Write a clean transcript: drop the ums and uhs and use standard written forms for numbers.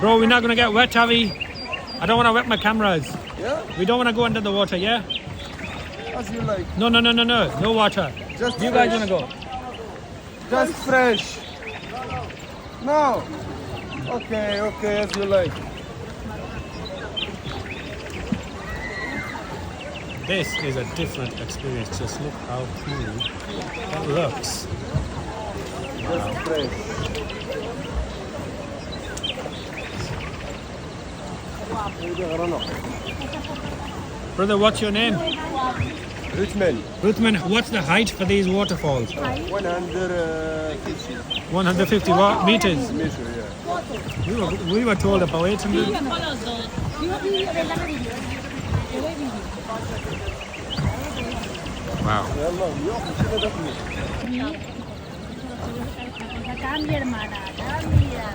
Bro, we're not gonna get wet, are we? I don't want to wet my cameras. Yeah? We don't want to go under the water, yeah? As you like. No water. Just You fresh. guys wanna go? Just fresh. No. Okay, as you like. This is a different experience. Just look how cool it looks. Just fresh. Brother, what's your name? Richmond. Ruthman, what's the height for these waterfalls? 150 150 meters. meter, yeah. We were told about 800. Wow. Cambia, hermana, cambia.